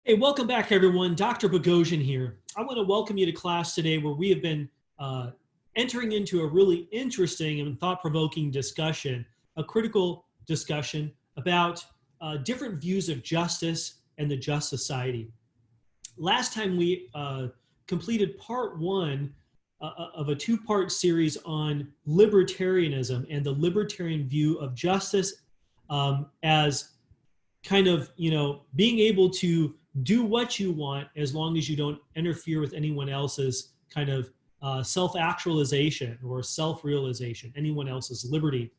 Hey, welcome back, everyone. Dr. Bogosian here. I want to welcome you to class today where we have been entering into a really interesting and thought-provoking discussion, a critical discussion about different views of justice and the just society. Last time we completed part one of a two-part series on libertarianism and the libertarian view of justice as kind of, being able to do what you want as long as you don't interfere with anyone else's kind of self-actualization or self-realization, anyone else's liberty.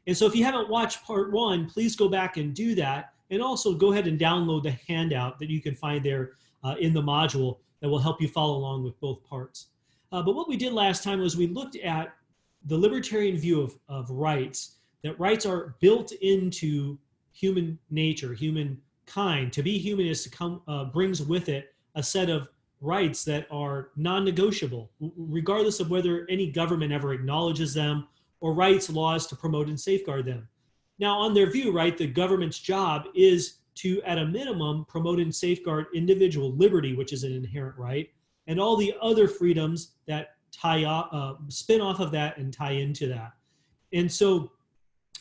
And so if you haven't watched part one, please go back and do that. And also go ahead and download the handout that you can find there in the module that will help you follow along with both parts. But what we did last time was we looked at the libertarian view of rights, that rights are built into human nature, humankind. To be human is to come, brings with it a set of rights that are non-negotiable, regardless of whether any government ever acknowledges them or writes laws to promote and safeguard them. Now, on their view, right, the government's job is to, at a minimum, promote and safeguard individual liberty, which is an inherent right, and all the other freedoms that spin off of that and tie into that. And so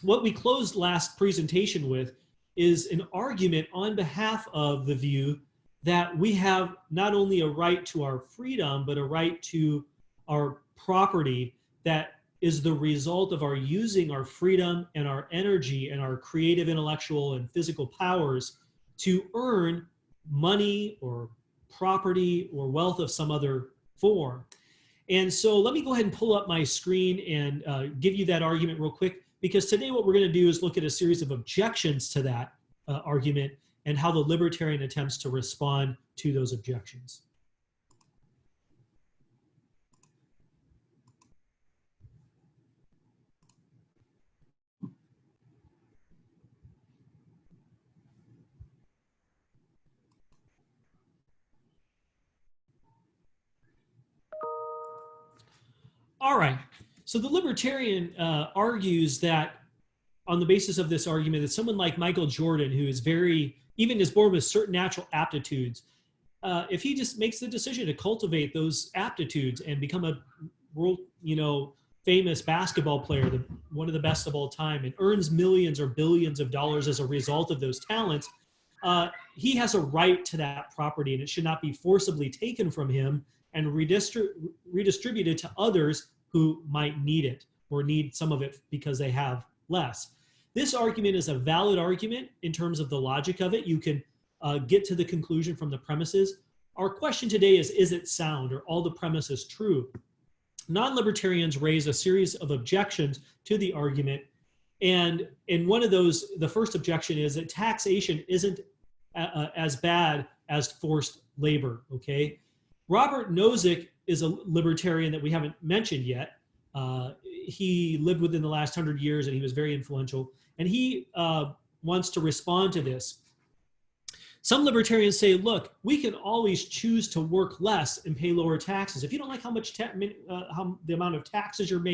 what we closed last presentation with is an argument on behalf of the view that we have not only a right to our freedom, but a right to our property that is the result of our using our freedom and our energy and our creative, intellectual, and physical powers to earn money or property or wealth of some other form. And so let me go ahead and pull up my screen and give you that argument real quick, because today what we're going to do is look at a series of objections to that argument and how the libertarian attempts to respond to those objections. All right. So the libertarian argues that on the basis of this argument that someone like Michael Jordan, who is even is born with certain natural aptitudes, if he just makes the decision to cultivate those aptitudes and become a world, famous basketball player, one of the best of all time, and earns millions or billions of dollars as a result of those talents, he has a right to that property, and it should not be forcibly taken from him and redistributed to others who might need it or need some of it because they have less. This argument is a valid argument in terms of the logic of it. You can get to the conclusion from the premises. Our question today is it sound? Are all the premises true? Non-libertarians raise a series of objections to the argument. And in one of those, the first objection is that taxation isn't as bad as forced labor, okay? Robert Nozick is a libertarian that we haven't mentioned yet. He lived within the last 100 years and he was very influential. And he wants to respond to this. Some libertarians say, look, we can always choose to work less and pay lower taxes. If you don't like how much how the amount of taxes you're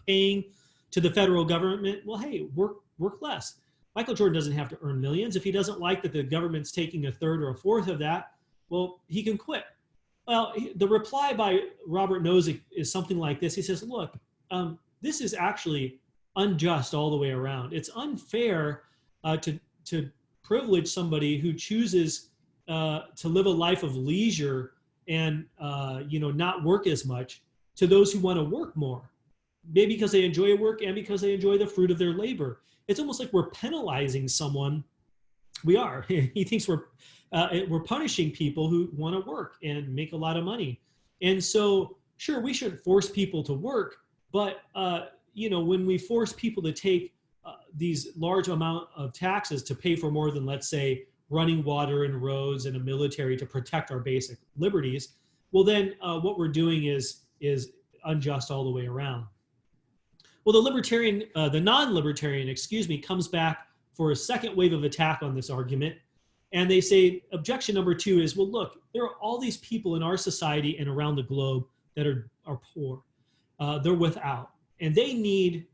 paying to the federal government, well, hey, work less. Michael Jordan doesn't have to earn millions. If he doesn't like that the government's taking a third or a fourth of that, well, he can quit. Well, the reply by Robert Nozick is something like this. He says, look, this is actually unjust all the way around. It's unfair to privilege somebody who chooses to live a life of leisure and not work as much to those who want to work more, maybe because they enjoy work and because they enjoy the fruit of their labor. It's almost like we're penalizing someone. We are. He thinks we're punishing people who want to work and make a lot of money. And so, sure, we shouldn't force people to work, but when we force people to take these large amount of taxes to pay for more than, let's say, running water and roads and a military to protect our basic liberties, well, then what we're doing is unjust all the way around. Well, the non-libertarian, comes back for a second wave of attack on this argument. And they say, objection number two is, well, look, there are all these people in our society and around the globe that are poor. They're without. And they need,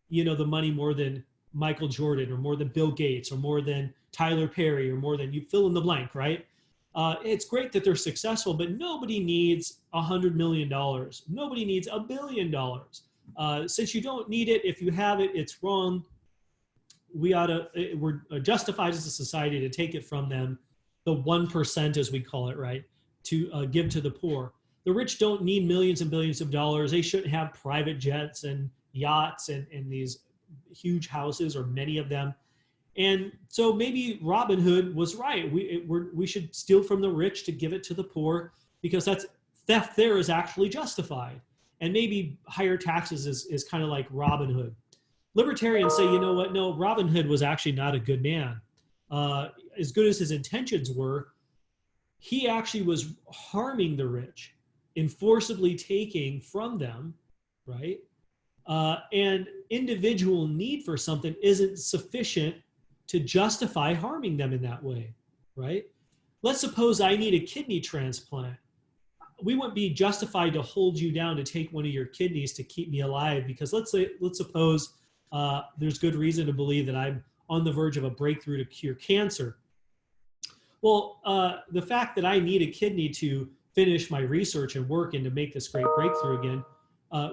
the money more than Michael Jordan or more than Bill Gates or more than Tyler Perry or more than you fill in the blank, right? It's great that they're successful, but nobody needs $100 million. Nobody needs $1 billion. Since you don't need it, if you have it, it's wrong. We're justified as a society to take it from them, the 1%, as we call it, right, to give to the poor. The rich don't need millions and billions of dollars. They shouldn't have private jets and yachts and these huge houses, or many of them. And so maybe Robin Hood was right. We should steal from the rich to give it to the poor, because that's theft there is actually justified. And maybe higher taxes is kind of like Robin Hood. Libertarians say, you know what? No, Robin Hood was actually not a good man. As good as his intentions were, he actually was harming the rich and forcibly taking from them, right? And individual need for something isn't sufficient to justify harming them in that way, right? Let's suppose I need a kidney transplant. We wouldn't be justified to hold you down to take one of your kidneys to keep me alive, because let's suppose there's good reason to believe that I'm on the verge of a breakthrough to cure cancer. Well, the fact that I need a kidney to finish my research and work and to make this great breakthrough again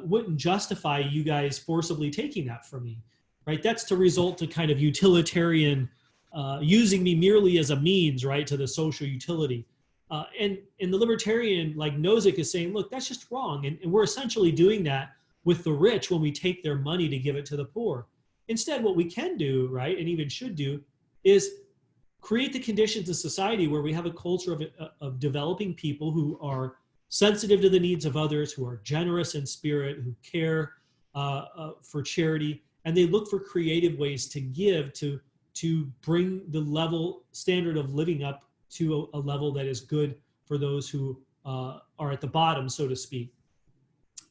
wouldn't justify you guys forcibly taking that from me, right? That's to result to kind of utilitarian, using me merely as a means, right, to the social utility. And the libertarian, like Nozick, is saying, look, that's just wrong. And we're essentially doing that with the rich when we take their money to give it to the poor. Instead, what we can do, right, and even should do, is create the conditions of society where we have a culture of developing people who are sensitive to the needs of others, who are generous in spirit, who care for charity, and they look for creative ways to give to bring the standard of living up to a level that is good for those who are at the bottom, so to speak.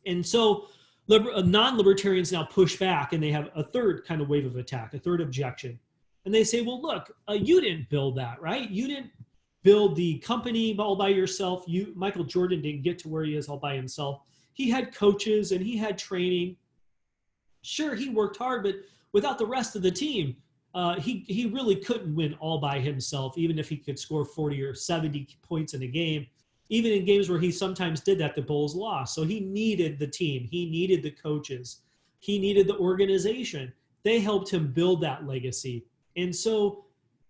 And so non-libertarians now push back, and they have a third kind of wave of attack, a third objection. And they say, well, look, you didn't build that, right? You didn't build the company all by yourself. Michael Jordan didn't get to where he is all by himself. He had coaches and he had training. Sure, he worked hard, but without the rest of the team, he really couldn't win all by himself, even if he could score 40 or 70 points in a game. Even in games where he sometimes did that, the Bulls lost. So he needed the team. He needed the coaches. He needed the organization. They helped him build that legacy. And so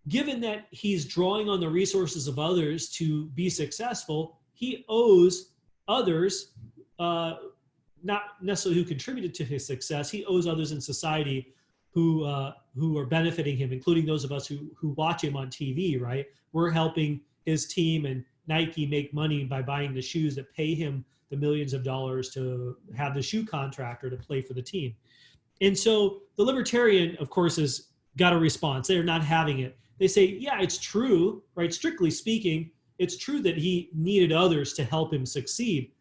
given that he's drawing on the resources of others to be successful, he owes others, not necessarily who contributed to his success, he owes others in society who are benefiting him, including those of us who watch him on TV, right? We're helping his team and Nike make money by buying the shoes that pay him the millions of dollars to have the shoe contractor to play for the team. And so the libertarian, of course, has got a response. They're not having it. They say, yeah, it's true, right? Strictly speaking, it's true that he needed others to help him succeed.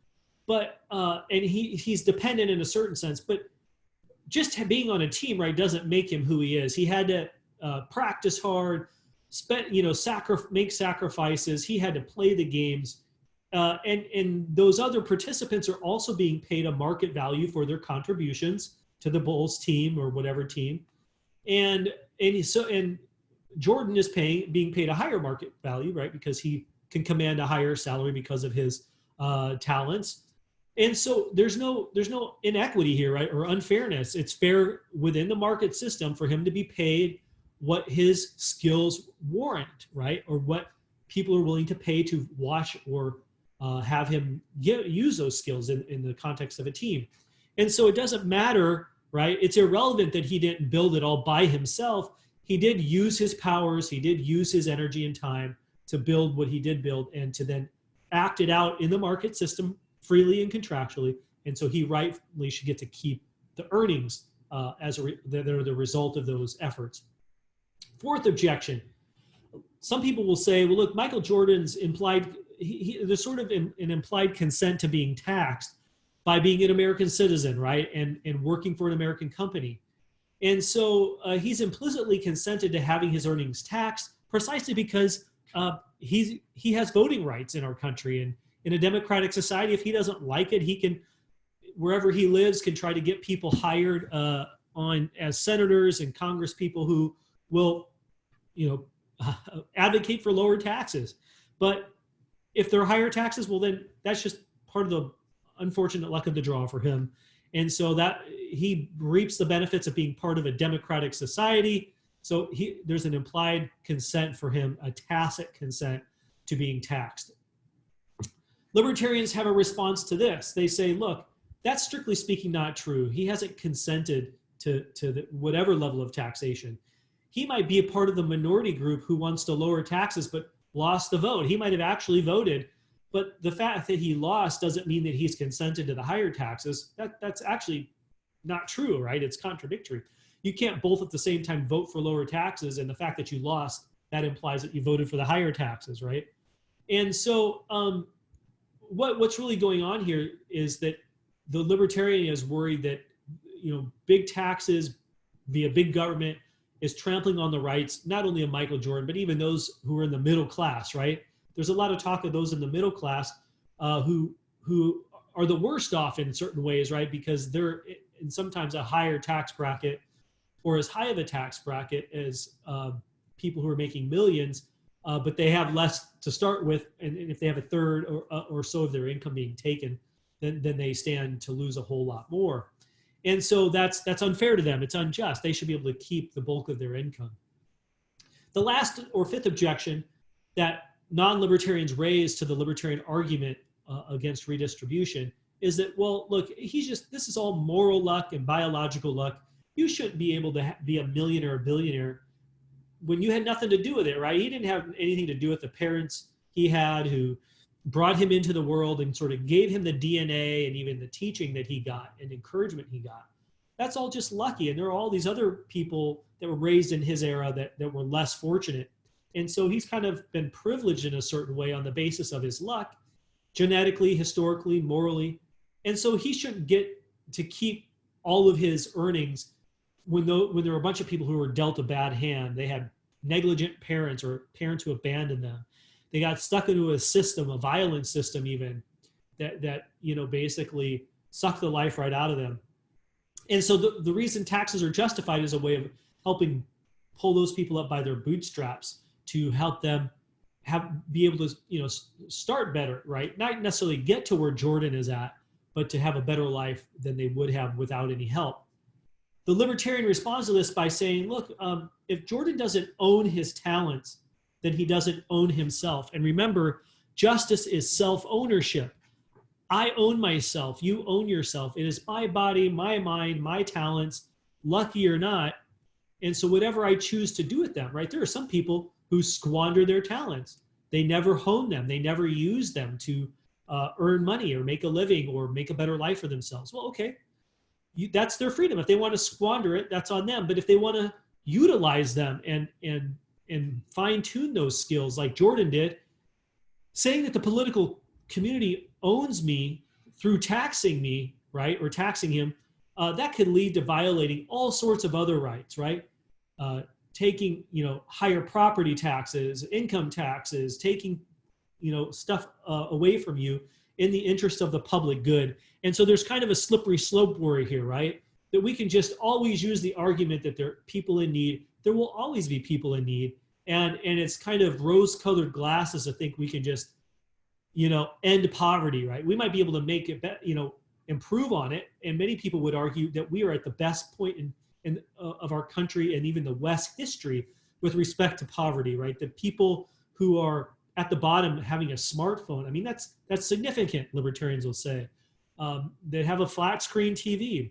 But, and he's dependent in a certain sense, but just being on a team, right, doesn't make him who he is. He had to practice hard, make sacrifices. He had to play the games. And those other participants are also being paid a market value for their contributions to the Bulls team or whatever team. And Jordan is being paid a higher market value, right? Because he can command a higher salary because of his talents. And so there's no inequity here, right? Or unfairness. It's fair within the market system for him to be paid what his skills warrant, right? Or what people are willing to pay to watch or have him use those skills in the context of a team. And so it doesn't matter, right? It's irrelevant that he didn't build it all by himself. He did use his powers. He did use his energy and time to build what he did build and to then act it out in the market system freely and contractually. And so he rightfully should get to keep the earnings that are the result of those efforts. Fourth objection. Some people will say, well, look, Michael Jordan's implied, there's sort of an implied consent to being taxed by being an American citizen, right? And working for an American company. And so he's implicitly consented to having his earnings taxed precisely because he has voting rights in our country. And in a democratic society, if he doesn't like it, he can, wherever he lives, can try to get people hired on as senators and Congress people who will, advocate for lower taxes. But if there are higher taxes, well, then that's just part of the unfortunate luck of the draw for him. And so that he reaps the benefits of being part of a democratic society. So there's an implied consent for him, a tacit consent to being taxed. Libertarians have a response to this. They say, look, that's strictly speaking not true. He hasn't consented to whatever level of taxation. He might be a part of the minority group who wants to lower taxes but lost the vote. He might have actually voted, but the fact that he lost doesn't mean that he's consented to the higher taxes. That's actually not true, right? It's contradictory. You can't both at the same time vote for lower taxes, and the fact that you lost, that implies that you voted for the higher taxes, right? And so what's really going on here is that the libertarian is worried that, you know, big taxes via big government is trampling on the rights, not only of Michael Jordan, but even those who are in the middle class, right? There's a lot of talk of those in the middle class who are the worst off in certain ways, right? Because they're in sometimes a higher tax bracket or as high of a tax bracket as people who are making millions, but they have less to start with. And if they have a third or so of their income being taken, then they stand to lose a whole lot more. And so that's unfair to them. It's unjust. They should be able to keep the bulk of their income. The last or fifth objection that non-libertarians raise to the libertarian argument against redistribution is that, well, look, this is all moral luck and biological luck. You shouldn't be able to be a millionaire or billionaire when you had nothing to do with it, right? He didn't have anything to do with the parents he had who brought him into the world and sort of gave him the DNA and even the teaching that he got and encouragement he got. That's all just lucky. And there are all these other people that were raised in his era that were less fortunate. And so he's kind of been privileged in a certain way on the basis of his luck, genetically, historically, morally. And so he shouldn't get to keep all of his earnings when there were a bunch of people who were dealt a bad hand. They had negligent parents or parents who abandoned them. They got stuck into a system, a violent system even, that you know, basically sucked the life right out of them. And so the reason taxes are justified is a way of helping pull those people up by their bootstraps to help them be able to, you know, start better, right? Not necessarily get to where Jordan is at, but to have a better life than they would have without any help. The libertarian responds to this by saying, look, if Jordan doesn't own his talents, then he doesn't own himself. And remember, justice is self-ownership. I own myself. You own yourself. It is my body, my mind, my talents, lucky or not. And so whatever I choose to do with them, right? There are some people who squander their talents. They never hone them. They never use them to earn money or make a living or make a better life for themselves. Well, okay, that's their freedom. If they want to squander it, that's on them. But if they want to utilize them and fine-tune those skills like Jordan did, saying that the political community owns me through taxing me, right, or taxing him, that could lead to violating all sorts of other rights, right? Taking, you know, higher property taxes, income taxes, taking, you know, stuff away from you in the interest of the public good. And so there's kind of a slippery slope worry here, right? That we can just always use the argument that there are people in need. There will always be people in need. And it's kind of rose-colored glasses to think we can just, you know, end poverty, right? We might be able to make it, you know, improve on it. And many people would argue that we are at the best point of our country and even the West history with respect to poverty, right? The people who are at the bottom having a smartphone, I mean, that's significant, libertarians will say. They have a flat screen TV.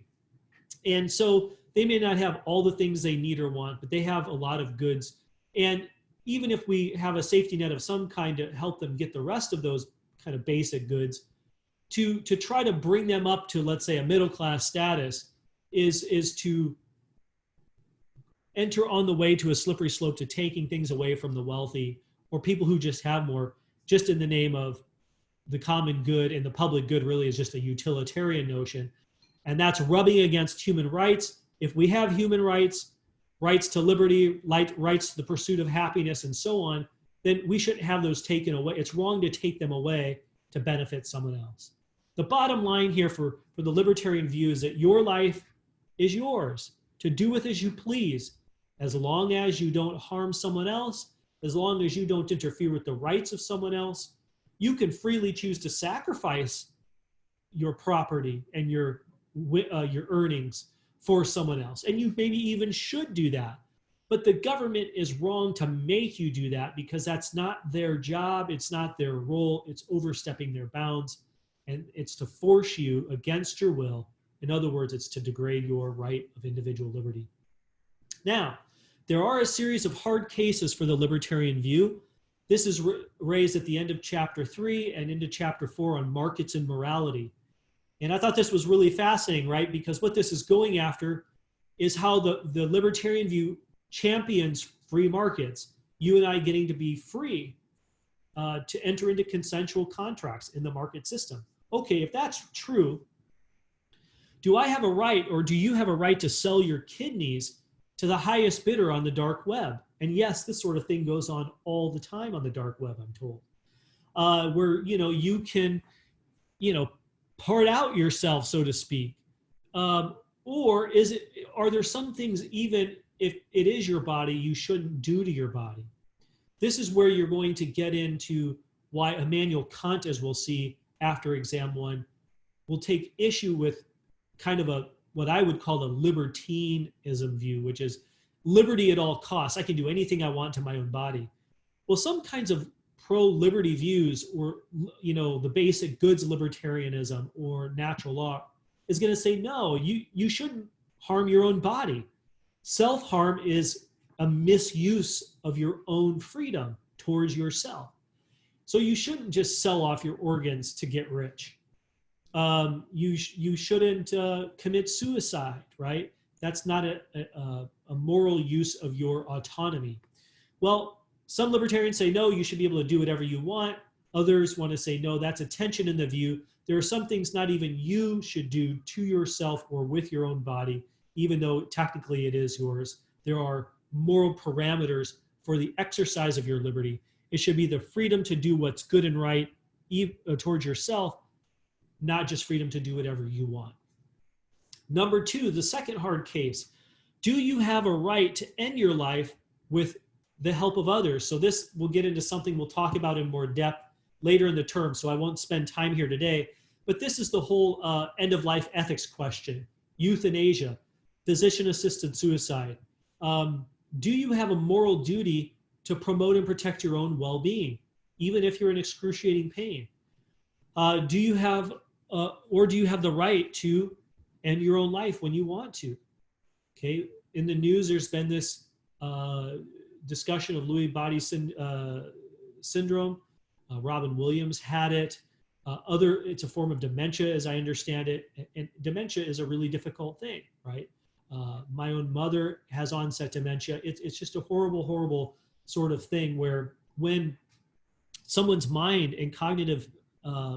And so they may not have all the things they need or want, but they have a lot of goods. And even if we have a safety net of some kind to help them get the rest of those kind of basic goods, to try to bring them up to, let's say, a middle class status is to enter on the way to a slippery slope to taking things away from the wealthy or people who just have more, just in the name of the common good. And the public good really is just a utilitarian notion. And that's rubbing against human rights. If we have human rights, rights to liberty, rights to the pursuit of happiness, and so on, then we shouldn't have those taken away. It's wrong to take them away to benefit someone else. The bottom line here for the libertarian view is that your life is yours to do with as you please, as long as you don't harm someone else as long as you don't interfere with the rights of someone else, you can freely choose to sacrifice your property and your earnings for someone else. And you maybe even should do that. But the government is wrong to make you do that because that's not their job. It's not their role. It's overstepping their bounds. And it's to force you against your will. In other words, it's to degrade your right of individual liberty. Now, there are a series of hard cases for the libertarian view. This is raised at the end of chapter 3 and into chapter 4 on markets and morality. And I thought this was really fascinating, right? Because what this is going after is how the libertarian view champions free markets, you and I getting to be free to enter into consensual contracts in the market system. Okay, if that's true, do I have a right, or do you have a right to sell your kidneys to the highest bidder on the dark web? And yes, this sort of thing goes on all the time on the dark web, I'm told, where you can part out yourself, so to speak, or are there some things, even if it is your body, you shouldn't do to your body? This is where you're going to get into why Immanuel Kant, as we'll see after exam 1, will take issue with kind of what I would call a libertinism view, which is liberty at all costs. I can do anything I want to my own body. Well, some kinds of pro-liberty views, or the basic goods libertarianism or natural law, is going to say, no, you shouldn't harm your own body. Self-harm is a misuse of your own freedom towards yourself. So you shouldn't just sell off your organs to get rich. You shouldn't commit suicide, right? That's not a moral use of your autonomy. Well, some libertarians say, no, you should be able to do whatever you want. Others want to say, no, that's a tension in the view. There are some things not even you should do to yourself or with your own body, even though technically it is yours. There are moral parameters for the exercise of your liberty. It should be the freedom to do what's good and right towards yourself, not just freedom to do whatever you want. Number 2, the second hard case. Do you have a right to end your life with the help of others? So this will get into something we'll talk about in more depth later in the term, so I won't spend time here today. But this is the whole end-of-life ethics question. Euthanasia, physician-assisted suicide. Do you have a moral duty to promote and protect your own well-being, even if you're in excruciating pain? Do you have the right to end your own life when you want to? Okay, in the news, there's been this discussion of Lewy body syndrome. Robin Williams had it. It's a form of dementia, as I understand it. And dementia is a really difficult thing, right? My own mother has onset dementia. It's just a horrible, horrible sort of thing where when someone's mind and cognitive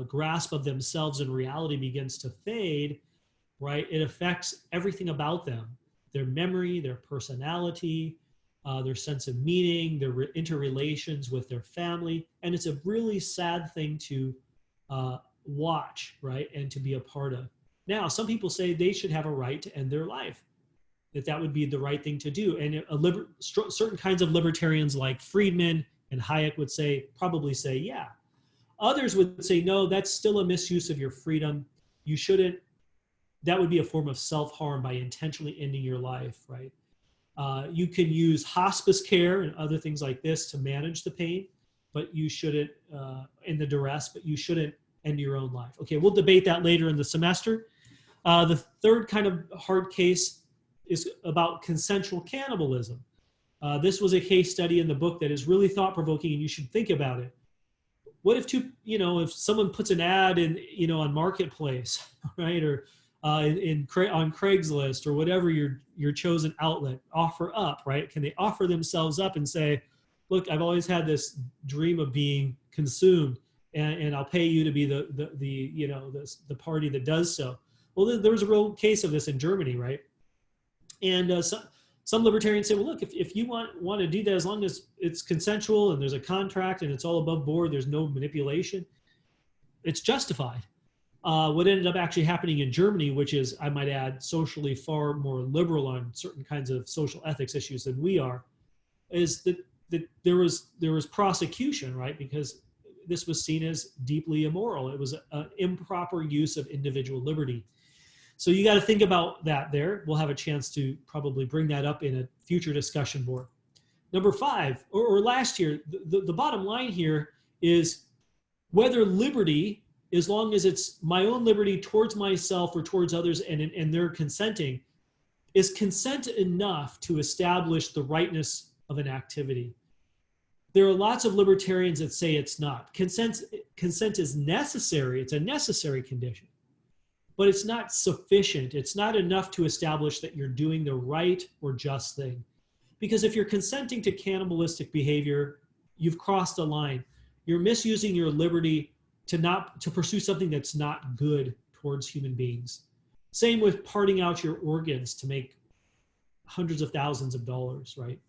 grasp of themselves and reality begins to fade, right, it affects everything about them, their memory, their personality, their sense of meaning, their interrelations with their family. And it's a really sad thing to watch, right, and to be a part of. Now, some people say they should have a right to end their life, that would be the right thing to do. And certain kinds of libertarians like Friedman and Hayek would probably say, yeah. Others would say, no, that's still a misuse of your freedom. You shouldn't. That would be a form of self-harm by intentionally ending your life, right? You can use hospice care and other things like this to manage the pain, but you shouldn't, and the duress, but you shouldn't end your own life. Okay, we'll debate that later in the semester. The third kind of hard case is about consensual cannibalism. This was a case study in the book that is really thought-provoking, and you should think about it. What if if someone puts an ad in, on Marketplace, right, or on Craigslist or whatever your chosen outlet, offer up, right? Can they offer themselves up and say, look, I've always had this dream of being consumed, and I'll pay you to be the party that does so. Well, there was a real case of this in Germany, right? And some libertarians say, well, look, if you want to do that, as long as it's consensual and there's a contract and it's all above board, there's no manipulation, it's justified. What ended up actually happening in Germany, which is, I might add, socially far more liberal on certain kinds of social ethics issues than we are, is that that there was prosecution, right? Because this was seen as deeply immoral. It was an improper use of individual liberty. So you got to think about that there. We'll have a chance to probably bring that up in a future discussion board. Number 5, or last year, the bottom line here is whether liberty, as long as it's my own liberty towards myself or towards others and they're consenting, is consent enough to establish the rightness of an activity. There are lots of libertarians that say it's not. Consent is necessary. It's a necessary condition, but it's not sufficient. It's not enough to establish that you're doing the right or just thing. Because if you're consenting to cannibalistic behavior, you've crossed a line. You're misusing your liberty to pursue something that's not good towards human beings. Same with parting out your organs to make hundreds of thousands of dollars, right?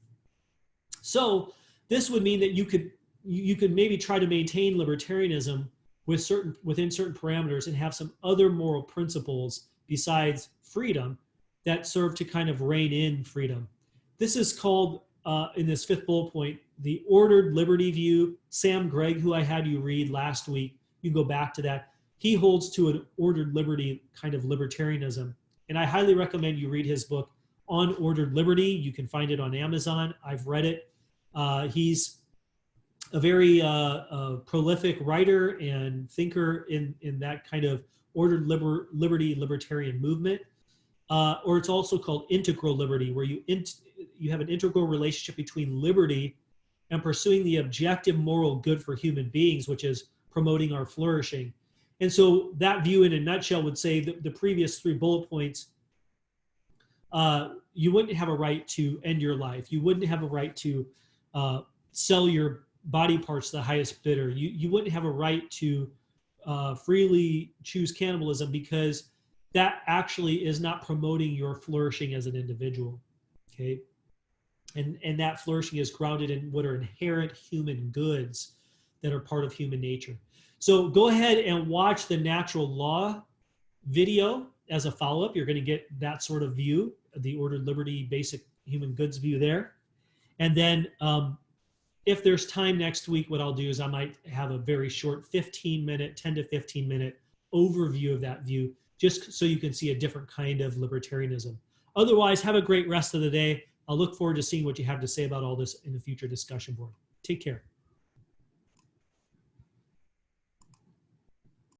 So this would mean that you could maybe try to maintain libertarianism within certain parameters and have some other moral principles besides freedom that serve to kind of rein in freedom. This is called, in this 5th bullet point, the ordered liberty view. Sam Gregg, who I had you read last week, you can go back to that. He holds to an ordered liberty kind of libertarianism. And I highly recommend you read his book, On Ordered Liberty. You can find it on Amazon. I've read it. He's a very prolific writer and thinker in that kind of ordered liberty libertarian movement. Or it's also called integral liberty, where you have an integral relationship between liberty and pursuing the objective moral good for human beings, which is promoting our flourishing. And so that view in a nutshell would say that the previous 3 bullet points, you wouldn't have a right to end your life. You wouldn't have a right to sell your body parts to the highest bidder. You wouldn't have a right to freely choose cannibalism, because that actually is not promoting your flourishing as an individual, okay? And that flourishing is grounded in what are inherent human goods that are part of human nature. So go ahead and watch the natural law video as a follow-up. You're going to get that sort of view, the ordered liberty, basic human goods view there. And then if there's time next week, what I'll do is I might have a very short 10 to 15 minute overview of that view, just so you can see a different kind of libertarianism. Otherwise, have a great rest of the day. I'll look forward to seeing what you have to say about all this in the future discussion board. Take care.